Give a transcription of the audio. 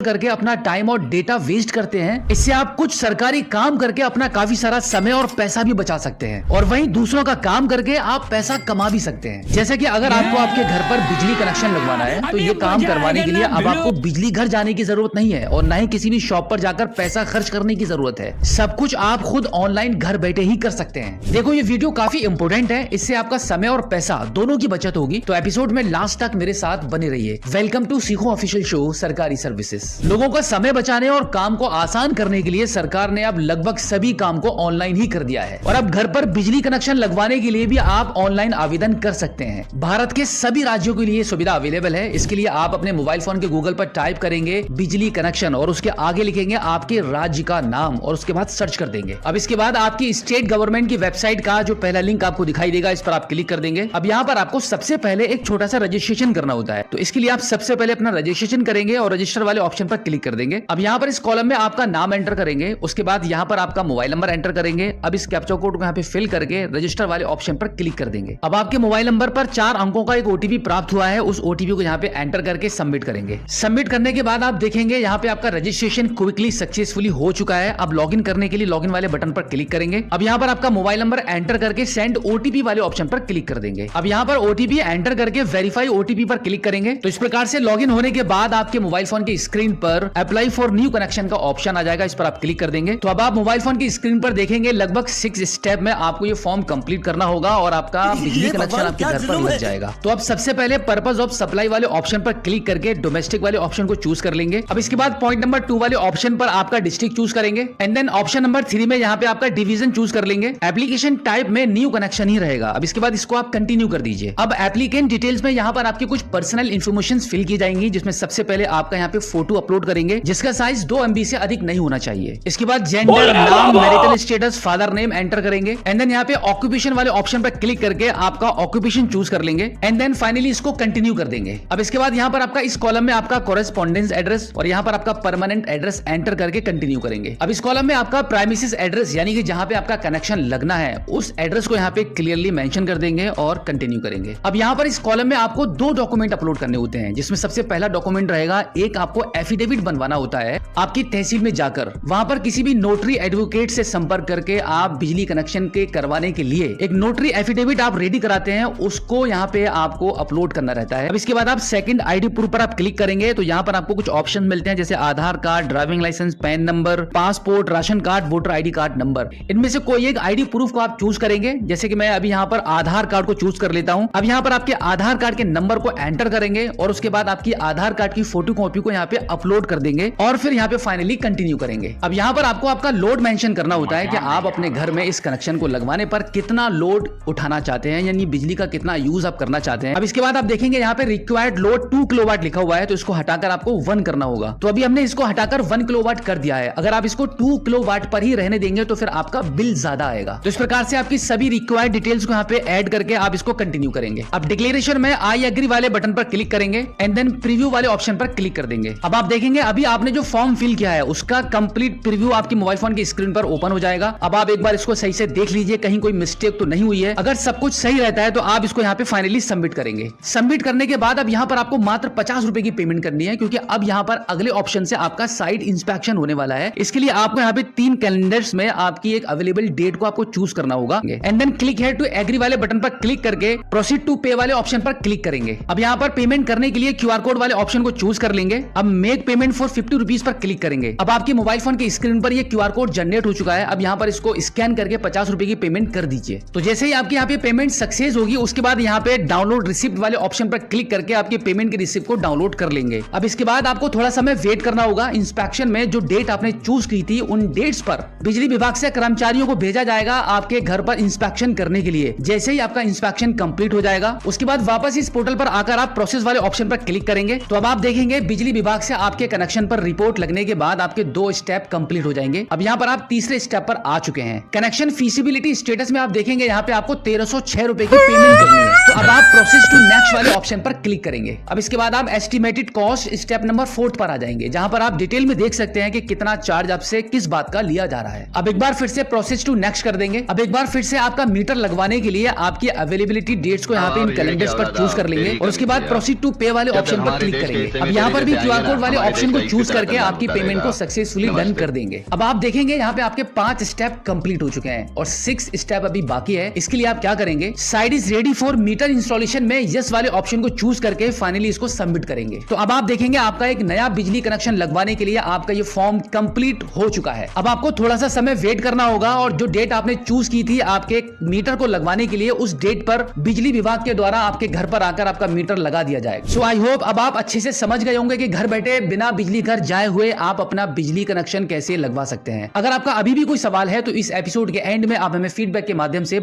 करके अपना टाइम और डेटा वेस्ट करते हैं, इससे आप कुछ सरकारी काम करके अपना काफी सारा समय और पैसा भी बचा सकते हैं और वहीं दूसरों का काम करके आप पैसा कमा भी सकते हैं। जैसे कि अगर आपको आपके घर पर बिजली कनेक्शन लगवाना है तो ये काम करवाने के लिए अब आपको बिजली घर जाने की जरूरत नहीं है और न ही किसी भी शॉप पर जाकर पैसा खर्च करने की जरूरत है। सब कुछ आप खुद ऑनलाइन घर बैठे ही कर सकते हैं। देखो ये वीडियो काफी इंपोर्टेंट है, इससे आपका समय और पैसा दोनों की बचत होगी, तो एपिसोड में लास्ट तक मेरे साथ बने रहिए। वेलकम टू सीखो ऑफिशियल शो सरकारी सर्विसेज। लोगों का समय बचाने और काम को आसान करने के लिए सरकार ने अब लगभग सभी काम को ऑनलाइन ही कर दिया है और अब घर पर बिजली कनेक्शन लगवाने के लिए भी आप ऑनलाइन आवेदन कर सकते हैं। भारत के सभी राज्यों के लिए सुविधा अवेलेबल है। इसके लिए आप अपने मोबाइल फोन के गूगल पर टाइप करेंगे बिजली कनेक्शन और उसके आगे लिखेंगे आपके राज्य का नाम और उसके बाद सर्च कर देंगे। अब इसके बाद आपकी स्टेट गवर्नमेंट की वेबसाइट का जो पहला लिंक आपको दिखाई देगा, इस पर आप क्लिक कर देंगे। अब यहाँ पर आपको सबसे पहले एक छोटा सा रजिस्ट्रेशन करना होता है, तो इसके लिए आप सबसे पहले अपना रजिस्ट्रेशन करेंगे और रजिस्टर वाले ऑप्शन पर क्लिक कर देंगे। अब यहाँ पर इस कॉलम में आपका नाम एंटर करेंगे, उसके बाद यहाँ पर आपका मोबाइल नंबर एंटर करेंगे। अब इस कैप्चा कोड को यहाँ पे फिल करके रजिस्टर वाले ऑप्शन पर क्लिक कर देंगे। अब आपके मोबाइल नंबर पर 4 अंकों का एक ओटीपी प्राप्त हुआ है, उस ओटीपी को यहाँ पे एंटर करके सबमिट करेंगे। सबमिट करने के बाद आप देखेंगे यहाँ पे आपका रजिस्ट्रेशन क्विकली सक्सेसफुली हो चुका है। अब लॉगिन करने के लिए लॉगिन वाले बटन पर क्लिक करेंगे। अब यहाँ पर आपका मोबाइल नंबर एंटर करके सेंड ओटीपी वाले ऑप्शन पर क्लिक कर देंगे। अब यहाँ पर ओटीपी एंटर करके वेरीफाई ओटीपी पर क्लिक करेंगे। तो इस प्रकार से लॉगिन होने के बाद आपके मोबाइल फोन की स्क्रीन पर अप्लाई फॉर न्यू कनेक्शन का ऑप्शन आ जाएगा, इस पर आप क्लिक कर देंगे। तो अब आप मोबाइल फोन की स्क्रीन पर देखेंगे लगभग 6 स्टेप में आपको ये फॉर्म कंप्लीट करना होगा और आपका बिजली कनेक्शन आपके घर पर लग जाएगा। तो अब सबसे पहले पर्पस ऑफ सप्लाई वाले ऑप्शन पर क्लिक करके डोमेस्टिक वाले ऑप्शन को चूज कर लेंगे। अब इसके बाद पॉइंट नंबर 2 वाले ऑप्शन पर आपका डिस्ट्रिक्ट चूज करेंगे एंड देन ऑप्शन नंबर 3 में यहाँ पे आपका डिवीजन चूज कर लेंगे। एप्लीकेशन टाइप में न्यू कनेक्शन ही रहेगा। अब इसके बाद इसको आप कंटिन्यू कर दीजिए। अब एप्लीकेंट डिटेल्स में यहाँ पर आपकी कुछ पर्सनल इन्फॉर्मेशन फिल की जाएंगी, जिसमें सबसे पहले आपका यहाँ पे फोटो अपलोड करेंगे जिसका साइज 2 MB से अधिक नहीं होना चाहिए। इसके बाद जेंडर, नाम, marital status, father name enter करेंगे एंड देन यहाँ पे ऑक्यूपेशन वाले ऑप्शन पर क्लिक करके आपका ऑक्यूपेशन चूज कर लेंगे एंड देन फाइनली इसको कंटिन्यू कर देंगे। अब इसके बाद यहाँ पर आपका इस कॉलम में आपका कॉरेस्पॉन्डेंस एड्रेस और यहाँ पर आपका परमानेंट एड्रेस एंटर करके कंटिन्यू करेंगे। अब इस कॉलम में आपका प्राइमिसेस एड्रेस यानी कि जहाँ पे आपका कनेक्शन लगना है उस एड्रेस को यहाँ पे क्लियरली मेंशन कर देंगे और कंटिन्यू करेंगे। अब यहाँ पर इस कॉलम में आपको 2 डॉक्यूमेंट अपलोड करने होते हैं, जिसमें सबसे पहला डॉक्यूमेंट रहेगा, एक आपको एफिडेविट बनवाना होता है आपकी तहसील में जाकर। वहां पर किसी भी नोटरी एडवोकेट से संपर्क करके आप बिजली कनेक्शन के करवाने के लिए एक नोटरी एफिडेविट आप रेडी कराते हैं, उसको यहाँ पे आपको अपलोड करना रहता है। अब इसके बाद आप सेकंड आईडी प्रूफ पर आप क्लिक करेंगे तो यहाँ पर आपको कुछ ऑप्शन मिलते हैं, जैसे Aadhaar card, driving licence, PAN number, passport, ration card, voter ID card number. इनमें से कोई एक आईडी प्रूफ को आप चूज करेंगे, जैसे कि मैं अभी यहाँ पर आधार कार्ड को चूज कर लेता हूँ। अब यहाँ पर आपके आधार कार्ड के नंबर को एंटर करेंगे और उसके बाद आपकी आधार कार्ड की फोटो कॉपी को यहाँ पे अपलोड कर देंगे और फिर यहाँ पे फाइनली कंटिन्यू करेंगे। अब यहाँ पर आपको आपका लोड मेंशन करना होता है कि आप अपने घर में इस कनेक्शन को लगवाने पर कितना लोड उठाना चाहते हैं, यानी बिजली का कितना यूज आप करना चाहते हैं। अब इसके बाद आप देखेंगे यहाँ पे रिक्वायर्ड लोड 2 किलोवाट लिखा हुआ है, तो इसको हटाकर आपको 1 करना होगा। तो अभी हमने इसको हटाकर 1 किलोवाट कर दिया है। अगर आप इसको 2 किलोवाट पर ही रहने देंगे तो फिर आपका बिल ज्यादा आएगा। तो इस प्रकार से आपकी सभी रिक्वायर्ड डिटेल्स को यहाँ पे ऐड करके आप इसको कंटिन्यू करेंगे। अब डिक्लेरेशन में आई एग्री वाले बटन पर क्लिक करेंगे एंड देन प्रीव्यू वाले ऑप्शन पर क्लिक कर देंगे। अब आप देखेंगे अभी आपने जो फॉर्म फिल किया है उसका कंप्लीट प्रीव्यू आपकी मोबाइल फोन की स्क्रीन पर ओपन हो जाएगा। अब आप एक बार इसको सही से देख लीजिए, कहीं कोई मिस्टेक तो नहीं हुई है। अगर सब कुछ सही रहता है तो आप इसको यहाँ पे फाइनली सबमिट करेंगे। सबमिट करने के बाद अब यहाँ पर आपको मात्र 50 रुपए की पेमेंट करनी है, क्योंकि अब यहाँ पर अगले ऑप्शन से आपका साइट इंस्पेक्शन होने वाला है। इसके लिए आपको यहाँ पे 3 कैलेंडर्स में आपकी एक अवेलेबल डेट को आपको चूज करना होगा and then click here to agree वाले बटन पर क्लिक करके प्रोसीड टू पे वाले ऑप्शन पर क्लिक करेंगे। अब यहाँ पर पेमेंट करने के लिए QR कोड वाले ऑप्शन को चूज कर लेंगे। अब make payment for 50 rupees per click करेंगे। अब आपके मोबाइल फोन की स्क्रीन पर ये QR कोड जनरेट हो चुका है। अब यहाँ पर इसको स्कैन करके 50 रुपए की पेमेंट कर दीजिए। तो जैसे ही आपकी यहाँ पे पेमेंट सक्सेस होगी उसके बाद यहाँ पे डाउनलोड रिसिप्ट वाले ऑप्शन पर क्लिक करके आपके पेमेंट की रिसिप्ट को डाउनलोड कर लेंगे। अब इसके बाद आपको थोड़ा समय वेट करना होगा। इंस्पेक्शन में जो डेट आपने चूज की थी उन डेट्स पर बिजली विभाग से कर्मचारियों को भेजा जाएगा आपके घर पर इंस्पेक्शन करने के लिए। जैसे ही आपका इंस्पेक्शन कंप्लीट हो जाएगा उसके बाद वापस इस पोर्टल पर आकर आप प्रोसेस वाले ऑप्शन पर क्लिक करेंगे तो अब आप देखेंगे बिजली विभाग से आपके कनेक्शन पर रिपोर्ट लगने के बाद आपके 2 स्टेप कंप्लीट हो जाएंगे। अब यहाँ पर आप तीसरे स्टेप पर आ चुके हैं। कनेक्शन फीसिबिलिटी स्टेटस में आप देखेंगे यहाँ पे आपको 1306 रुपए की पेमेंट करनी है। तो अब आप प्रोसेस टू नेक्स्ट वाले ऑप्शन पर क्लिक करेंगे। अब इसके बाद आप एस्टिमेटेड कॉस्ट स्टेप नंबर 4 पर आ जाएंगे, जहां पर आप डिटेल में देख सकते हैं कि कितना चार्ज आपसे किस बात का लिया जा रहा है। अब एक बार फिर से प्रोसेस टू नेक्स्ट कर देंगे। अब एक बार फिर से आपका मीटर लगवाने के लिए आपकी अवेलेबिलिटी डेट्स को यहाँ पे इन कैलेंडर्स पर चूज कर लेंगे और उसके बाद प्रोसीड टू पे वाले ऑप्शन पर क्लिक करेंगे। अब यहाँ पर भी QR कोड वाले ऑप्शन को चूज करके आपकी पेमेंट को सक्सेसफुली डन कर देंगे। अब आप देखेंगे यहाँ पे आपके 5 स्टेप कंप्लीट हो चुके हैं और 6 स्टेप अभी बाकी है। इसके लिए आप क्या करेंगे, site is ready for meter installation में यस वाले ऑप्शन को चूज करके फाइनली इसको सबमिट करेंगे। तो अब आप देखेंगे आपका एक नया बिजली कनेक्शन लगवाने के लिए आपका ये फॉर्म कंप्लीट हो चुका है। अब आपको थोड़ा सा समय वेट करना होगा और जो डेट आपने चूज की थी आपके मीटर को लगवाने के लिए, उस डेट पर बिजली विभाग के द्वारा आपके घर पर आकर आपका मीटर लगा दिया जाएगा। सो आई होप अब आप अच्छे से समझ गए होंगे कि घर बैठे बिना बिजली घर जाए हुए आप अपना बिजली कनेक्शन कैसे लगवा सकते हैं। अगर आपका अभी भी कोई सवाल है तो इस एपिसोड के एंड में आप हमें फीडबैक के माध्यम से